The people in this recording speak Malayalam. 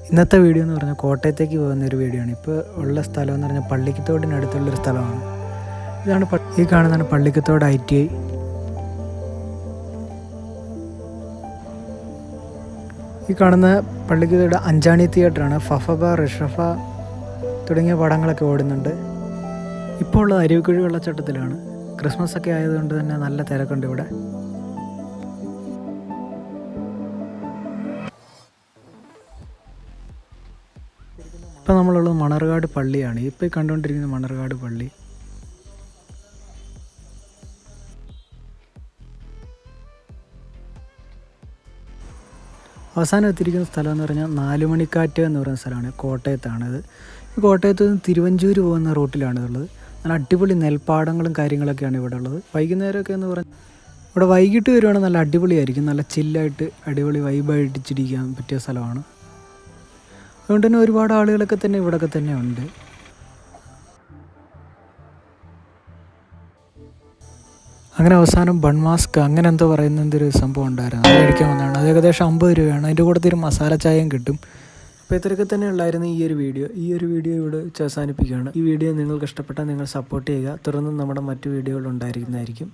ഇന്നത്തെ വീഡിയോ എന്ന് പറഞ്ഞാൽ കോട്ടയത്തേക്ക് പോകുന്നൊരു വീഡിയോ ആണ്. ഇപ്പോൾ ഉള്ള സ്ഥലം എന്ന് പറഞ്ഞാൽ പള്ളിക്കത്തോടിനടുത്തുള്ളൊരു സ്ഥലമാണ്. ഇതാണ് ഈ കാണുന്നതാണ് പള്ളിക്കത്തോട് ITI. ഈ കാണുന്ന പള്ളിക്കത്തോട് അഞ്ചാണി തിയേറ്ററാണ്. ഫഫബ, റിഷഫ തുടങ്ങിയ പടങ്ങളൊക്കെ ഓടുന്നുണ്ട്. ഇപ്പോൾ ഉള്ളത് അരുവിക്കുഴി വെള്ളച്ചാട്ടത്തിലാണ്. ക്രിസ്മസ് ഒക്കെ ആയതുകൊണ്ട് തന്നെ നല്ല തിരക്കുണ്ട് ഇവിടെ. ഇപ്പോൾ നമ്മളുള്ളത് മണർകാട് പള്ളിയാണ്. ഇപ്പോൾ കണ്ടുകൊണ്ടിരിക്കുന്ന മണർകാട് പള്ളി. അവസാനം എത്തിയിരിക്കുന്ന സ്ഥലം എന്ന് പറഞ്ഞാൽ നാലുമണിക്കാറ്റ് എന്ന് പറയുന്ന സ്ഥലമാണ്. കോട്ടയത്താണിത്. കോട്ടയത്ത് നിന്ന് തിരുവഞ്ചൂർ പോകുന്ന റൂട്ടിലാണ് ഉള്ളത്. നല്ല അടിപൊളി നെൽപ്പാടങ്ങളും കാര്യങ്ങളൊക്കെയാണ് ഇവിടെ ഉള്ളത്. വൈകുന്നേരമൊക്കെ എന്ന് പറഞ്ഞാൽ ഇവിടെ വൈകിട്ട് വരുവാണെങ്കിൽ നല്ല അടിപൊളിയായിരിക്കും. നല്ല ചില്ലായിട്ട് അടിപൊളി വൈബായിട്ട് ചിരിക്കാൻ പറ്റിയ സ്ഥലമാണ്. അതുകൊണ്ട് തന്നെ ഒരുപാട് ആളുകളൊക്കെ തന്നെ ഇവിടെയൊക്കെ തന്നെ ഉണ്ട്. അങ്ങനെ അവസാനം ബൺമാസ്ക് അങ്ങനെ എന്തോ പറയുന്ന എന്തൊരു സംഭവം ഉണ്ടായിരുന്നു. അത് കഴിക്കാൻ വന്നതാണ്. അത് ഏകദേശം 50 രൂപയാണ്. അതിൻ്റെ കൂടെ ഒരു മസാല ചായയും കിട്ടും. അപ്പോൾ ഇത്രയൊക്കെ തന്നെ ഉള്ളായിരുന്നു ഈ ഒരു വീഡിയോ. ഇവിടെ അവസാനിപ്പിക്കുകയാണ്. ഈ വീഡിയോ നിങ്ങൾക്ക് ഇഷ്ടപ്പെട്ടാൽ നിങ്ങൾ സപ്പോർട്ട് ചെയ്യുക. തുടർന്ന് നമ്മുടെ മറ്റു വീഡിയോകൾ ഉണ്ടായിരിക്കുന്നതായിരിക്കും.